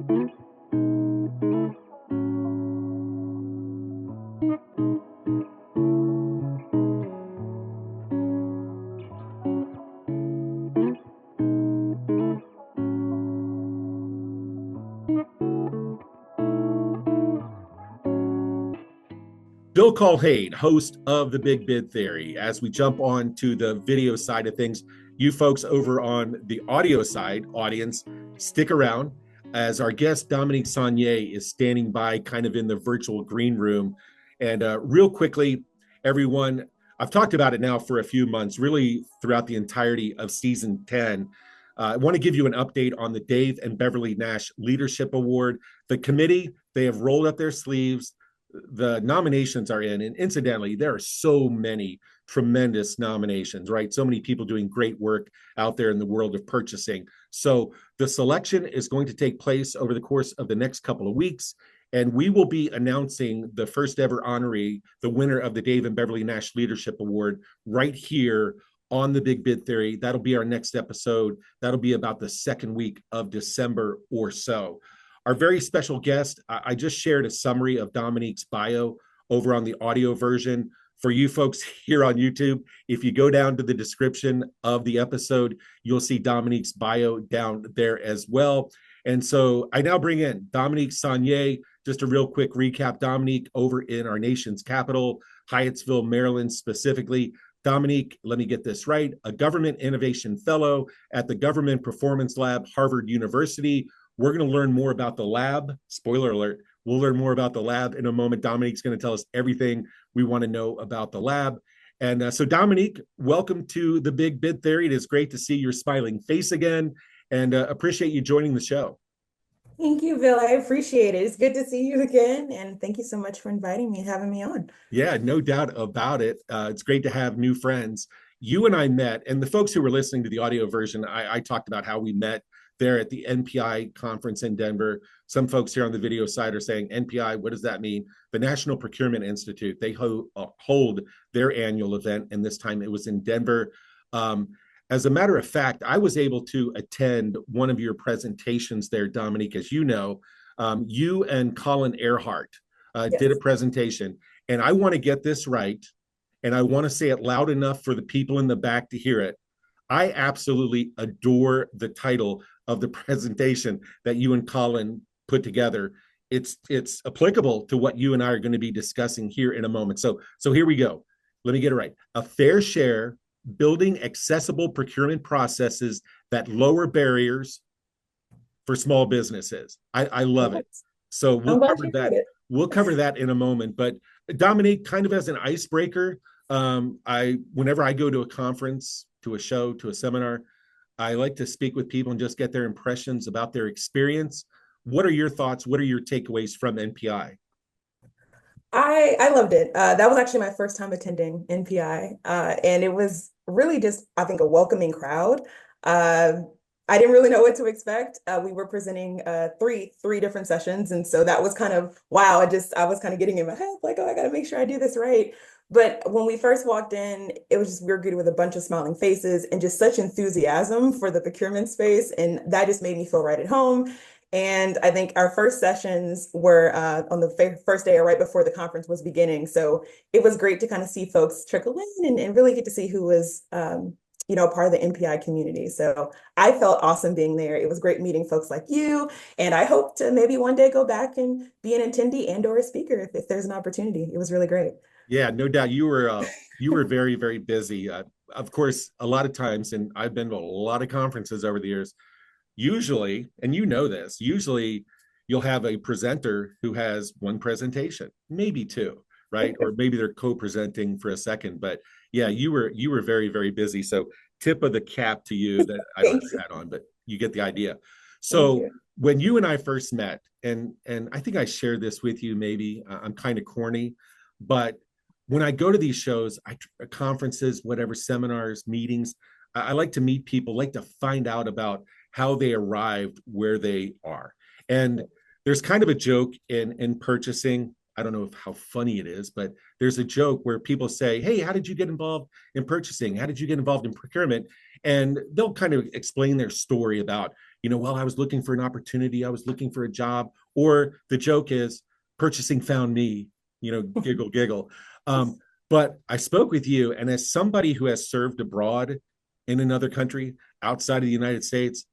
Bill Culhane, host of The Big Bid Theory. As we jump on to the video side of things, you folks over on the audio side, audience, stick around as our guest Damonique Sonnier is standing by kind of in the virtual green room. And real quickly, everyone, I've talked about it now for a few months, really throughout the entirety of season 10. I want to give you an update on the Dave and Beverly Nash Leadership Award. The committee, they have rolled up their sleeves. The nominations are in, and incidentally, there are so many tremendous nominations, right? So many people doing great work out there in the world of purchasing. So the selection is going to take place over the course of the next couple of weeks, and we will be announcing the first ever honoree, the winner of the Dave and Beverly Nash Leadership Award, right here on the Big Bid Theory. That'll be our next episode. That'll be about the second week of December or so. Our very special guest, I just shared a summary of Domonique's bio over on the audio version. For you folks here on YouTube, if you go down to the description of the episode, you'll see Domonique's bio down there as well. And so I now bring in Damonique Sonnier. Just a real quick recap. Damonique over in our nation's capital, Hyattsville, Maryland specifically. Damonique, let me get this right, a Government Innovation Fellow at the Government Performance Lab, Harvard University. We're going to learn more about the lab. Spoiler alert, we'll learn more about the lab in a moment. Domonique's going to tell us everything we want to know about the lab. And so Damonique, welcome to the Big Bid Theory. It is great to see your smiling face again, and appreciate you joining the show. Thank you, Bill. I appreciate it. It's good to see you again. And thank you so much for inviting me and having me on. Yeah, no doubt about it. It's great to have new friends. You and I met, and the folks who were listening to the audio version, I talked about how we met there at the NPI conference in Denver. Some folks here on the video side are saying, NPI, what does that mean? The National Procurement Institute, they hold their annual event, and this time it was in Denver. As a matter of fact, I was able to attend one of your presentations there, Damonique. As you know, you and Colin Earhart did a presentation, and I want to get this right, and I want to say it loud enough for the people in the back to hear it. I absolutely adore the title of the presentation that you and Colin put together. It's applicable to what you and I are going to be discussing here in a moment. So here we go. Let me get it right. A fair share, building accessible procurement processes that lower barriers for small businesses. I love it. So we'll cover that. We'll cover that in a moment. But Damonique, kind of as an icebreaker, whenever I go to a conference, to a show, to a seminar, I like to speak with people and just get their impressions about their experience. What are your thoughts? What are your takeaways from NPI? I loved it. That was actually my first time attending NPI. And it was really just, I think, a welcoming crowd. I didn't really know what to expect. We were presenting three different sessions. And so that was kind of, wow, I was kind of getting in my head, like, oh, I got to make sure I do this right. But when we first walked in, it was just, we were greeted with a bunch of smiling faces and just such enthusiasm for the procurement space. And that just made me feel right at home. And I think our first sessions were on the first day or right before the conference was beginning. So it was great to kind of see folks trickle in and really get to see who was, part of the NPI community. So I felt awesome being there. It was great meeting folks like you. And I hope to maybe one day go back and be an attendee and or a speaker if there's an opportunity. It was really great. Yeah, no doubt. You were very, very busy. Of course, a lot of times, and I've been to a lot of conferences over the years, usually, and you know this, usually you'll have a presenter who has one presentation, maybe two, right? Or maybe they're co-presenting for a second. But yeah, you were very, very busy. So tip of the cap to you that I don't have that on, but you get the idea. So when you and I first met, and I think I shared this with you, maybe I'm kind of corny, but when I go to these shows, conferences, whatever, seminars, meetings, I like to meet people, like to find out about how they arrived where they are. And there's kind of a joke in purchasing. I don't know how funny it is, but there's a joke where people say, hey, how did you get involved in purchasing? How did you get involved in procurement? And they'll kind of explain their story about well, I was looking for an opportunity, I was looking for a job, or the joke is purchasing found me, giggle, giggle. But I spoke with you, and as somebody who has served abroad in another country outside of the United States,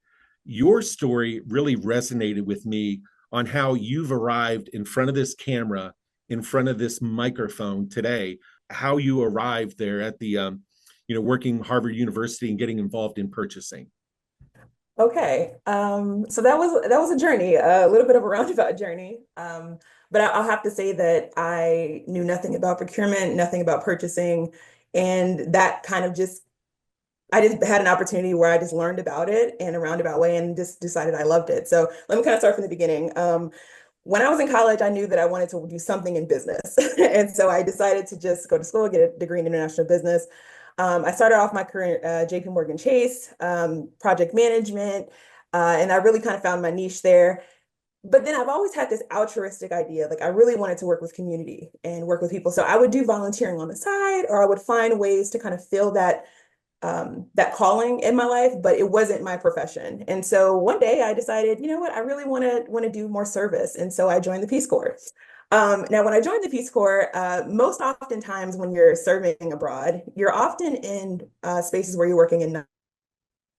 your story really resonated with me on how you've arrived in front of this camera, in front of this microphone today, how you arrived there at the, working Harvard University and getting involved in purchasing. Okay. So that was a journey, a little bit of a roundabout journey. But I'll have to say that I knew nothing about procurement, nothing about purchasing, and that kind of just I just had an opportunity where I just learned about it in a roundabout way and just decided I loved it. So let me kind of start from the beginning. When I was in college, I knew that I wanted to do something in business. And so I decided to just go to school, get a degree in international business. I started off my career at JP Morgan Chase, project management, and I really kind of found my niche there. But then I've always had this altruistic idea, like I really wanted to work with community and work with people. So I would do volunteering on the side, or I would find ways to kind of fill that calling in my life, but it wasn't my profession. And so one day I decided, you know what, I really want to do more service. And so I joined the Peace Corps. Now, when I joined the Peace Corps, most oftentimes when you're serving abroad, you're often in spaces where you're working in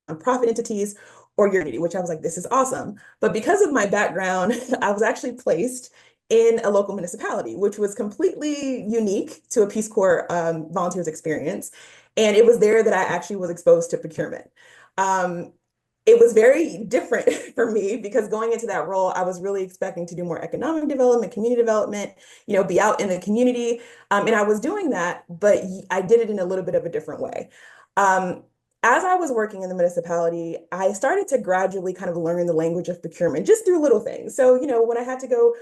nonprofit entities or your community, which I was like, this is awesome. But because of my background, I was actually placed in a local municipality, which was completely unique to a Peace Corps volunteers experience. And it was there that I actually was exposed to procurement. Um, it was very different for me because going into that role, I was really expecting to do more economic development, community development, be out in the community. And I was doing that, but I did it in a little bit of a different way. Um, as I was working in the municipality, I started to gradually kind of learn the language of procurement just through little things. So, when I had to go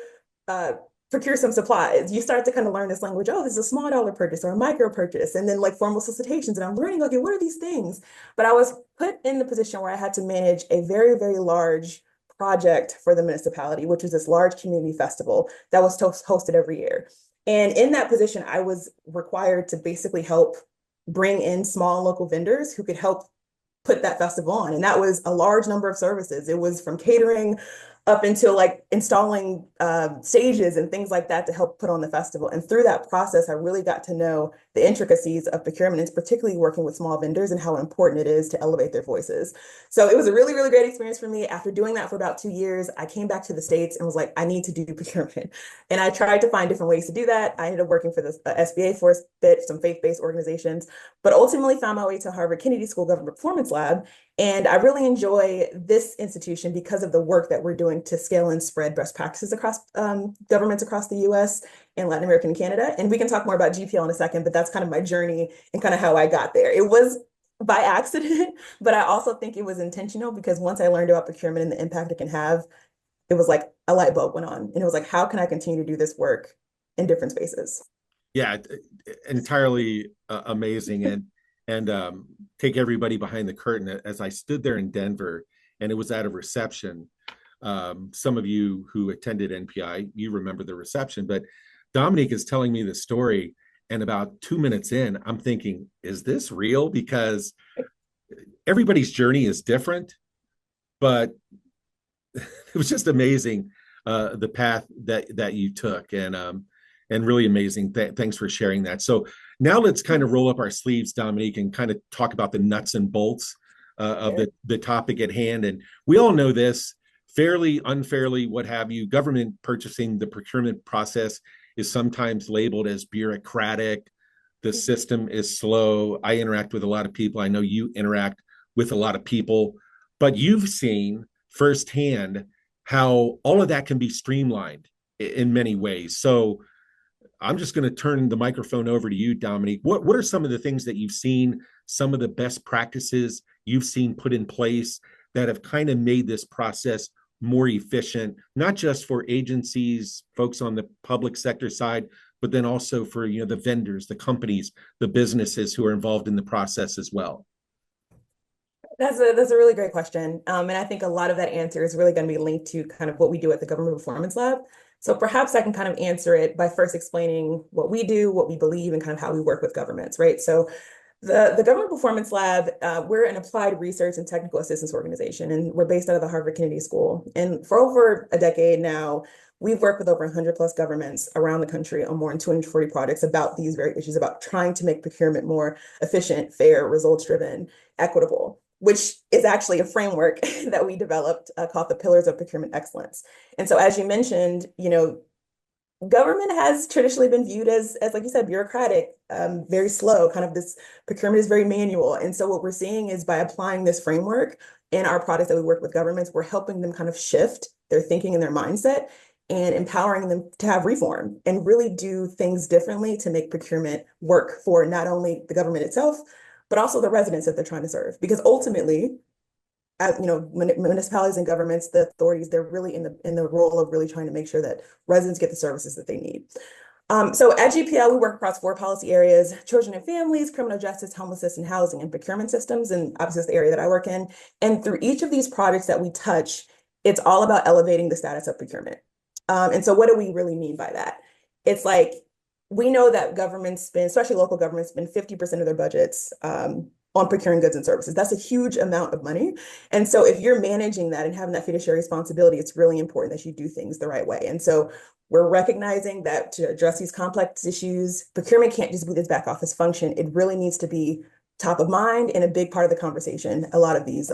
uh, procure some supplies, you start to kind of learn this language. Oh, this is a small dollar purchase or a micro purchase, and then like formal solicitations. And I'm learning, okay, what are these things? But I was put in the position where I had to manage a very, very large project for the municipality, which was this large community festival that was hosted every year. And in that position, I was required to basically help bring in small local vendors who could help put that festival on. And that was a large number of services. It was from catering up until like installing stages and things like that to help put on the festival. And through that process, I really got to know the intricacies of procurement, and particularly working with small vendors and how important it is to elevate their voices. So it was a really, really great experience for me. After doing that for about 2 years, I came back to the States and was like, I need to do procurement. And I tried to find different ways to do that. I ended up working for the SBA for a bit, some faith-based organizations, but ultimately found my way to Harvard Kennedy School Government Performance Lab. And I really enjoy this institution because of the work that we're doing to scale and spread best practices across governments across the US and Latin America and Canada. And we can talk more about GPL in a second, but that's kind of my journey and kind of how I got there. It was by accident, but I also think it was intentional because once I learned about procurement and the impact it can have, it was like a light bulb went on. And it was like, how can I continue to do this work in different spaces? Yeah, entirely amazing. And take everybody behind the curtain. As I stood there in Denver and it was at a reception, some of you who attended NPI, you remember the reception, but Dominique is telling me the story, and about 2 minutes in, I'm thinking, is this real? Because everybody's journey is different, but it was just amazing, the path that you took, and really amazing. Thanks for sharing that. So now let's kind of roll up our sleeves, Dominique, and kind of talk about the nuts and bolts of the topic at hand. And we all know this, fairly, unfairly, what have you. Government purchasing, the procurement process is sometimes labeled as bureaucratic. The system is slow. I interact with a lot of people. I know you interact with a lot of people, but you've seen firsthand how all of that can be streamlined in many ways. So I'm just going to turn the microphone over to you, Dominique. What are some of the things that you've seen, some of the best practices you've seen put in place that have kind of made this process more efficient, not just for agencies, folks on the public sector side, but then also for the vendors, the companies, the businesses who are involved in the process as well? That's a really great question. And I think a lot of that answer is really going to be linked to kind of what we do at the Government Performance Lab. So perhaps I can kind of answer it by first explaining what we do, what we believe, and kind of how we work with governments, right? So The Government Performance Lab, we're an applied research and technical assistance organization, and we're based out of the Harvard Kennedy School. And for over a decade now, we've worked with over 100 plus governments around the country on more than 240 projects about these very issues, about trying to make procurement more efficient, fair, results-driven, equitable, which is actually a framework that we developed called the Pillars of Procurement Excellence. And so, as you mentioned, government has traditionally been viewed as like you said, bureaucratic, very slow, kind of this procurement is very manual. And so what we're seeing is by applying this framework in our products that we work with governments, we're helping them kind of shift their thinking and their mindset and empowering them to have reform and really do things differently to make procurement work for not only the government itself, but also the residents that they're trying to serve. Because ultimately, municipalities and governments, the authorities, they're really in the role of really trying to make sure that residents get the services that they need. So at GPL, we work across 4 policy areas: children and families, criminal justice, homelessness and housing, and procurement systems. And obviously, that's the area that I work in. And through each of these projects that we touch, it's all about elevating the status of procurement. And so what do we really mean by that? It's like, we know that governments spend, especially local governments, spend 50% of their budgets on procuring goods and services. That's a huge amount of money. And so if you're managing that and having that fiduciary responsibility, it's really important that you do things the right way. And so we're recognizing that to address these complex issues, procurement can't just be this back office function. It really needs to be top of mind and a big part of the conversation a lot of these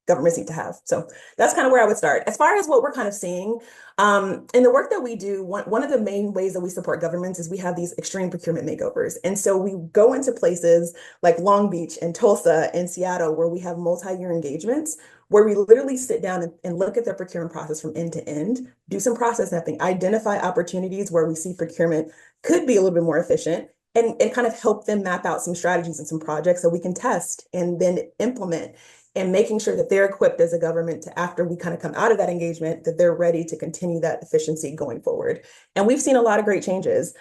governments need to have. So that's kind of where I would start. As far as what we're kind of seeing in the work that we do, one of the main ways that we support governments is we have these extreme procurement makeovers. And so we go into places like Long Beach and Tulsa and Seattle, where we have multi-year engagements, where we literally sit down and look at their procurement process from end to end, do some process mapping, identify opportunities where we see procurement could be a little bit more efficient, and kind of help them map out some strategies and some projects that we can test and then implement, and making sure that they're equipped as a government to, after we kind of come out of that engagement, that they're ready to continue that efficiency going forward. And we've seen a lot of great changes.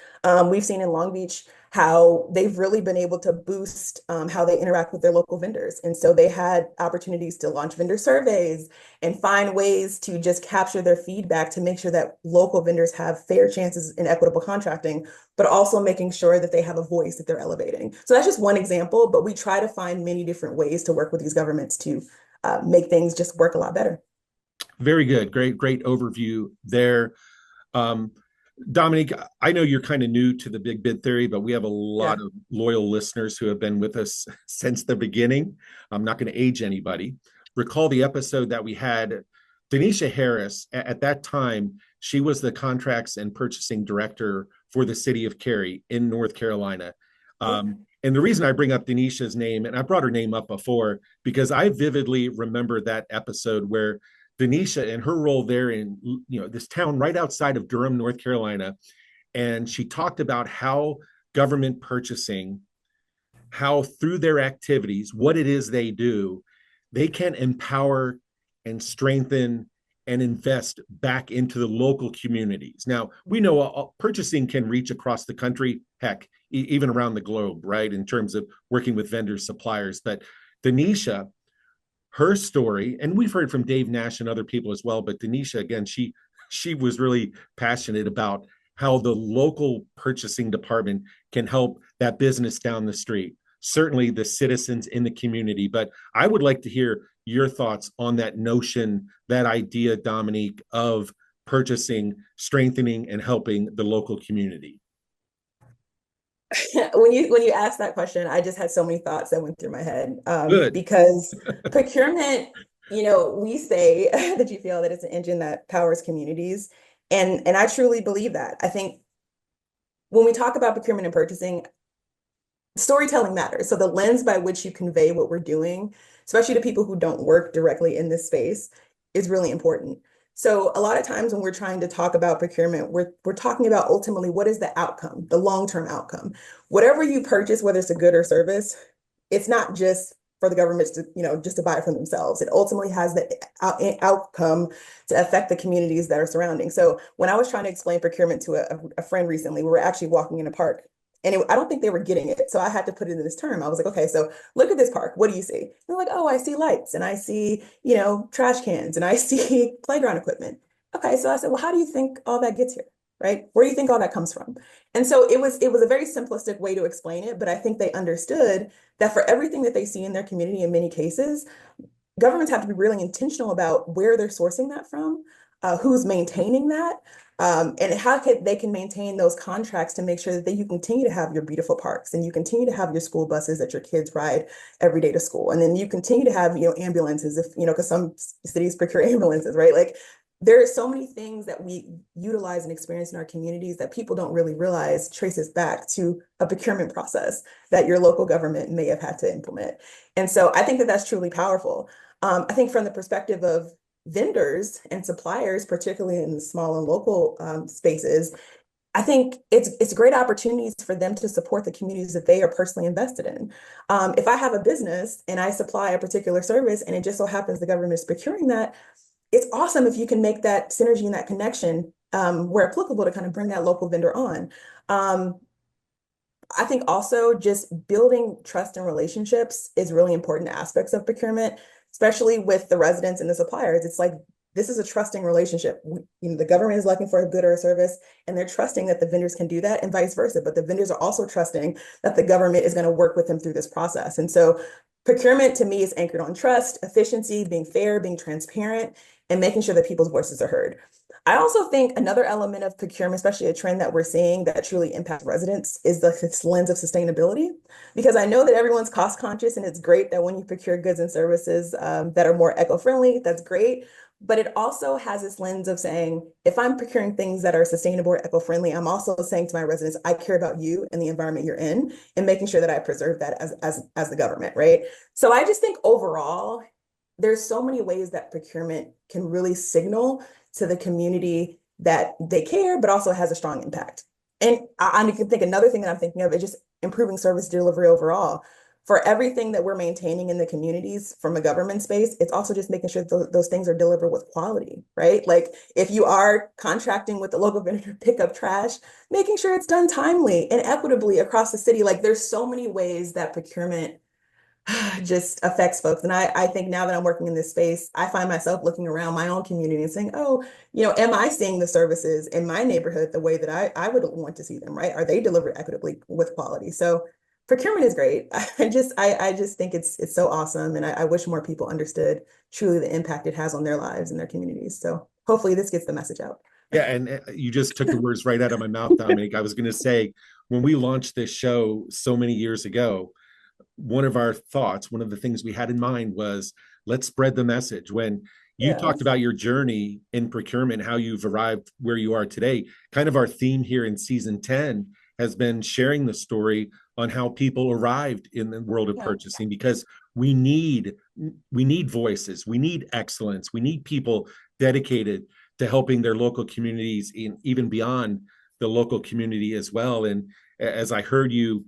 We've seen in Long Beach how they've really been able to boost how they interact with their local vendors. And so they had opportunities to launch vendor surveys and find ways to just capture their feedback to make sure that local vendors have fair chances in equitable contracting, but also making sure that they have a voice that they're elevating. So that's just one example, but we try to find many different ways to work with these governments to make things just work a lot better. Very good. Great overview there. Um, Dominique, I know you're kind of new to the Big Bid Theory, but we have a lot Yeah. of loyal listeners who have been with us since the beginning. I'm not going to age anybody. Recall the episode that we had Denisha Harris. At that time, she was the contracts and purchasing director for the city of Cary in North Carolina. And the reason I bring up Denisha's name, and I brought her name up before, because I vividly remember that episode where Denisha and her role there in this town right outside of Durham, North Carolina, and she talked about how government purchasing, how through their activities, what it is they do, they can empower and strengthen and invest back into the local communities. Now, we know purchasing can reach across the country, heck, even around the globe, right, in terms of working with vendors, suppliers. But Denisha, her story, and we've heard from Dave Nash and other people as well, but Denisha, again, she was really passionate about how the local purchasing department can help that business down the street, certainly the citizens in the community. But I would like to hear your thoughts on that notion, that idea, Dominique, of purchasing, strengthening, and helping the local community. When you asked that question, I just had so many thoughts that went through my head. Good. Because procurement, we say that you feel that it's an engine that powers communities. And I truly believe that. I think when we talk about procurement and purchasing, storytelling matters. So the lens by which you convey what we're doing, especially to people who don't work directly in this space, is really important. So a lot of times when we're trying to talk about procurement, we're talking about ultimately what is the outcome, the long-term outcome. Whatever you purchase, whether it's a good or service, it's not just for the government to, just to buy it for themselves. It ultimately has the outcome to affect the communities that are surrounding. So when I was trying to explain procurement to a friend recently, we were actually walking in a park. And I don't think they were getting it. So I had to put it in this term. I was like, okay, so look at this park. What do you see? And they're like, oh, I see lights and I see, trash cans and I see playground equipment. Okay, so I said, well, how do you think all that gets here? right? Where do you think all that comes from? And so it was a very simplistic way to explain it, but I think they understood that for everything that they see in their community in many cases, governments have to be really intentional about where they're sourcing that from, who's maintaining that, and how they can maintain those contracts to make sure that you continue to have your beautiful parks and you continue to have your school buses that your kids ride every day to school. And then you continue to have, ambulances if, because some cities procure ambulances, right? Like there are so many things that we utilize and experience in our communities that people don't really realize traces back to a procurement process that your local government may have had to implement. And so I think that that's truly powerful. I think from the perspective of vendors and suppliers, particularly in the small and local spaces, I think it's great opportunities for them to support the communities that they are personally invested in. If I have a business and I supply a particular service and it just so happens the government is procuring that, it's awesome if you can make that synergy and that connection where applicable to kind of bring that local vendor on. Um, I think also just building trust and relationships is really important aspects of procurement, especially with the residents and the suppliers. It's like this is a trusting relationship. The government is looking for a good or a service, and they're trusting that the vendors can do that, and vice versa. But the vendors are also trusting that the government is going to work with them through this process. And so, procurement to me is anchored on trust, efficiency, being fair, being transparent, and making sure that people's voices are heard. I also think another element of procurement, especially a trend that we're seeing that truly impacts residents, is this lens of sustainability. Because I know that everyone's cost conscious, and it's great that when you procure goods and services that are more eco-friendly, that's great. But it also has this lens of saying, if I'm procuring things that are sustainable or eco-friendly, I'm also saying to my residents, I care about you and the environment you're in, and making sure that I preserve that as the government, right? So I just think overall, there's so many ways that procurement can really signal to the community that they care, but also has a strong impact. And I can think another thing that I'm thinking of is just improving service delivery overall. For everything that we're maintaining in the communities from a government space, it's also just making sure those things are delivered with quality, right? Like if you are contracting with the local vendor to pick up trash, making sure it's done timely and equitably across the city. Like there's so many ways that procurement just affects folks. And I think now that I'm working in this space, I find myself looking around my own community and saying, oh, am I seeing the services in my neighborhood the way that I would want to see them, right? Are they delivered equitably with quality? So procurement is great. I just think it's so awesome. And I wish more people understood truly the impact it has on their lives and their communities. So hopefully this gets the message out. Yeah, and you just took the words right out of my mouth, Dominique. I was going to say, when we launched this show so many years ago, one of our thoughts, one of the things we had in mind was let's spread the message. When you Yeah. talked about your journey in procurement, how you've arrived where you are today, kind of our theme here in season 10 has been sharing the story on how people arrived in the world of Yeah. purchasing, because we need voices, we need excellence, we need people dedicated to helping their local communities and even beyond the local community as well. And as I heard you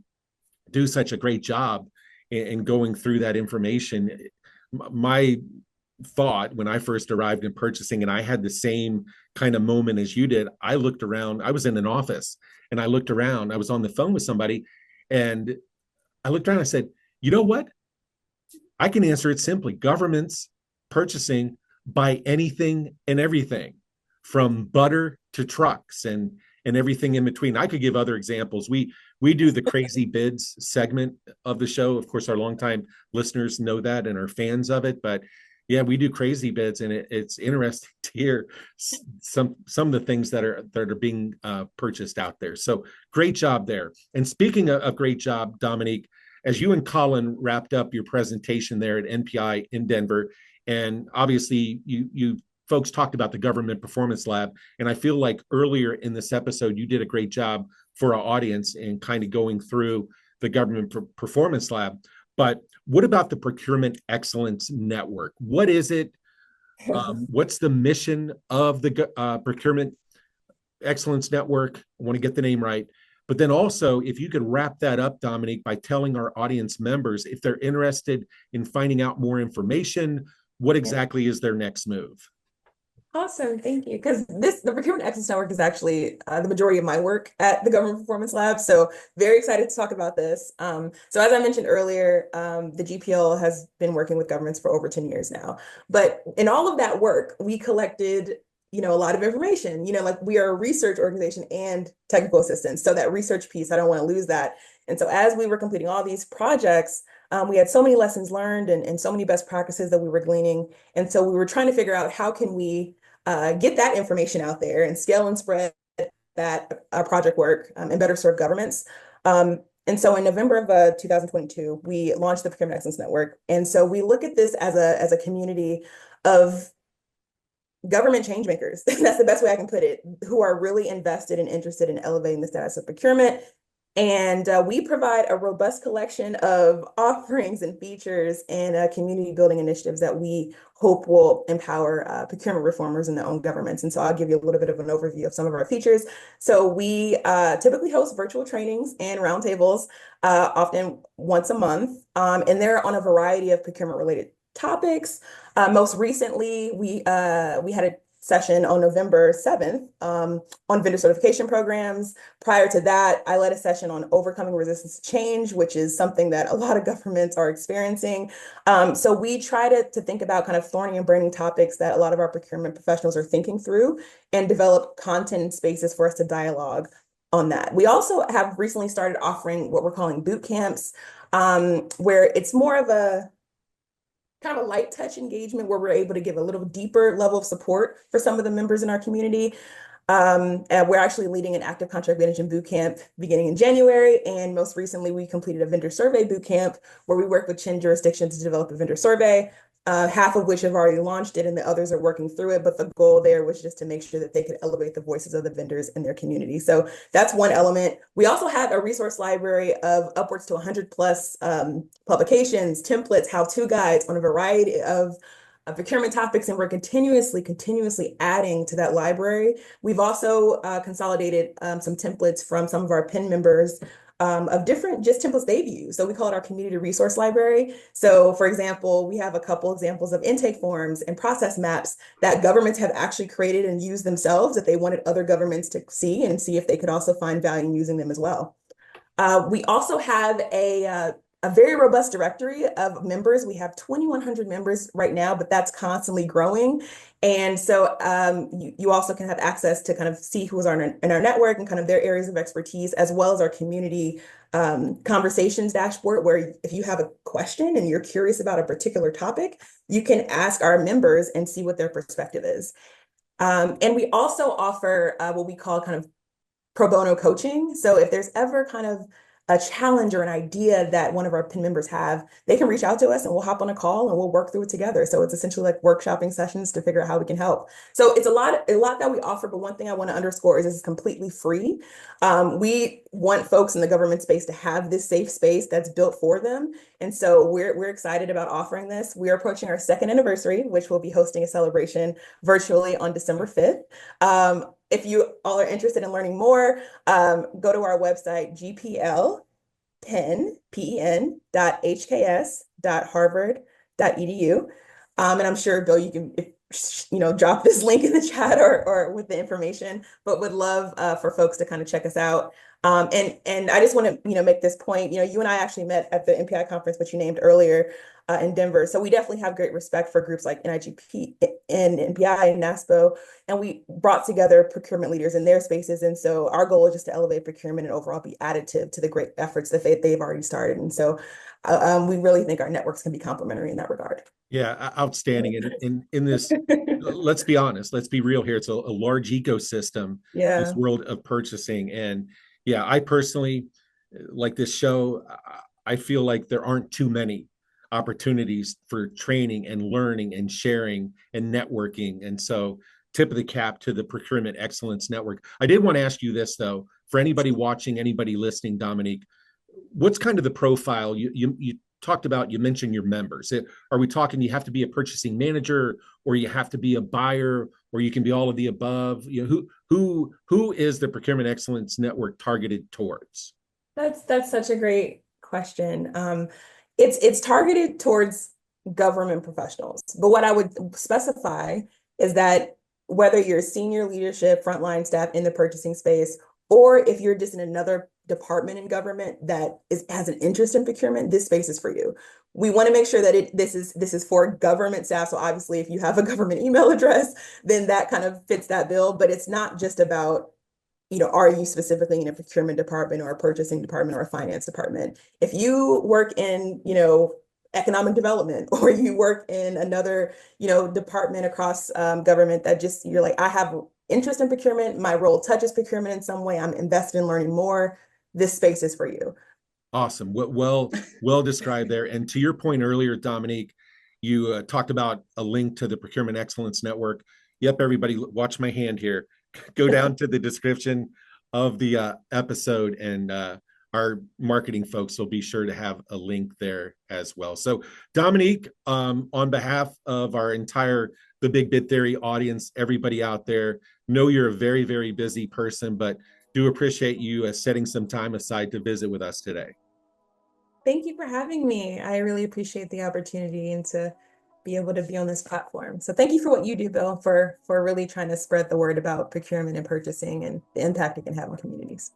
do such a great job in going through that information, my thought when I first arrived in purchasing, and I had the same kind of moment as you did, I looked around, I was in an office and I looked around, I was on the phone with somebody, and I looked around, I said, you know what? I can answer it simply. Governments purchasing buy anything and everything from butter to trucks and everything in between. I could give other examples. We do the crazy bids segment of the show. Of course, our longtime listeners know that and are fans of it. But yeah, we do crazy bids, and it's interesting to hear some of the things that are being purchased out there. So great job there. And speaking of great job, Dominique, as you and Colin wrapped up your presentation there at NPI in Denver, and obviously you folks talked about the Government Performance Lab, and I feel like earlier in this episode you did a great job for our audience in kind of going through the Government Performance Lab. But what about the Procurement Excellence Network? What is it? What's the mission of the Procurement Excellence Network? I want to get the name right. But then also, if you could wrap that up, Dominique, by telling our audience members, if they're interested in finding out more information, what Yeah. exactly is their next move? Awesome, thank you. Because the Procurement Excellence Network is actually the majority of my work at the Government Performance Lab. So very excited to talk about this. So as I mentioned earlier, the GPL has been working with governments for over 10 years now. But in all of that work, we collected a lot of information. Like we are a research organization and technical assistance. So that research piece, I don't want to lose that. And so as we were completing all these projects, we had so many lessons learned and so many best practices that we were gleaning. And so we were trying to figure out how can we get that information out there and scale and spread that project work and better serve governments. And so in November of 2022, we launched the Procurement Excellence Network. And so we look at this as a community of government change makers. That's the best way I can put it, who are really invested and interested in elevating the status of procurement. And we provide a robust collection of offerings and features and community building initiatives that we hope will empower procurement reformers in their own governments. And so I'll give you a little bit of an overview of some of our features. So we typically host virtual trainings and roundtables, often once a month, and they're on a variety of procurement related topics. Most recently, we had a session on November 7th on vendor certification programs. Prior to that, I led a session on overcoming resistance to change, which is something that a lot of governments are experiencing. So we try to think about kind of thorny and burning topics that a lot of our procurement professionals are thinking through and develop content and spaces for us to dialogue on that. We also have recently started offering what we're calling boot camps, where it's more of a kind of a light touch engagement where we're able to give a little deeper level of support for some of the members in our community. And we're actually leading an active contract management boot camp beginning in January. And most recently, we completed a vendor survey boot camp where we work with 10 jurisdictions to develop a vendor survey, half of which have already launched it and the others are working through it. But the goal there was just to make sure that they could elevate the voices of the vendors in their community. So that's one element. We also have a resource library of upwards to 100 plus publications, templates, how-to guides on a variety of procurement topics, and we're continuously adding to that library. We've also consolidated some templates from some of our PIN members of different just templates they've used. So we call it our community resource library. So for example, we have a couple examples of intake forms and process maps that governments have actually created and used themselves that they wanted other governments to see and see if they could also find value in using them as well. We also have a very robust directory of members. We have 2,100 members right now, but that's constantly growing. And so you also can have access to kind of see who's in our network and kind of their areas of expertise, as well as our community conversations dashboard, where if you have a question and you're curious about a particular topic, you can ask our members and see what their perspective is. And we also offer what we call kind of pro bono coaching. So if there's ever kind of a challenge or an idea that one of our PIN members have, they can reach out to us and we'll hop on a call and we'll work through it together. So it's essentially like workshopping sessions to figure out how we can help. So it's a lot that we offer, but one thing I want to underscore is this is completely free. We want folks in the government space to have this safe space that's built for them. And so we're excited about offering this. We are approaching our second anniversary, which we'll be hosting a celebration virtually on December 5th. If you all are interested in learning more, go to our website, gpl10pen.hks.harvard.edu. And I'm sure, Bill, you can drop this link in the chat or with the information, but would love for folks to kind of check us out. And I just want to make this point. You and I actually met at the MPI conference, which you named earlier, in Denver. So we definitely have great respect for groups like NIGP and NPI and NASPO, and we brought together procurement leaders in their spaces. And so our goal is just to elevate procurement and overall be additive to the great efforts that they've already started. And so we really think our networks can be complementary in that regard. Yeah, outstanding. And in this, let's be honest, let's be real here. It's a large ecosystem, this world of purchasing. And yeah, I personally, like this show, I feel like there aren't too many opportunities for training and learning and sharing and networking. And so tip of the cap to the Procurement Excellence Network. I did want to ask you this, though, for anybody watching, anybody listening, Damonique, what's kind of the profile you talked about? You mentioned your members. Are we talking you have to be a purchasing manager, or you have to be a buyer, or you can be all of the above? Who is the Procurement Excellence Network targeted towards? That's such a great question. It's targeted towards government professionals, but what I would specify is that whether you're senior leadership, frontline staff in the purchasing space, or if you're just in another department in government that has an interest in procurement, this space is for you. we want to make sure that this is for government staff. So obviously, if you have a government email address, then that kind of fits that bill. But it's not just about, are you specifically in a procurement department or a purchasing department or a finance department? If you work in, economic development, or you work in another, department across government that just, you're like, I have interest in procurement, my role touches procurement in some way, I'm invested in learning more, this space is for you. Awesome. Well described there. And to your point earlier, Dominique, you talked about a link to the Procurement Excellence Network. Yep, everybody, watch my hand here. Go down to the description of the episode, and our marketing folks will be sure to have a link there as well. So, Dominique, on behalf of our entire The Big Bid Theory audience, everybody out there, know you're a very, very busy person, but do appreciate you setting some time aside to visit with us today. Thank you for having me. I really appreciate the opportunity and to be able to be on this platform. So thank you for what you do, Bill, for really trying to spread the word about procurement and purchasing and the impact it can have on communities.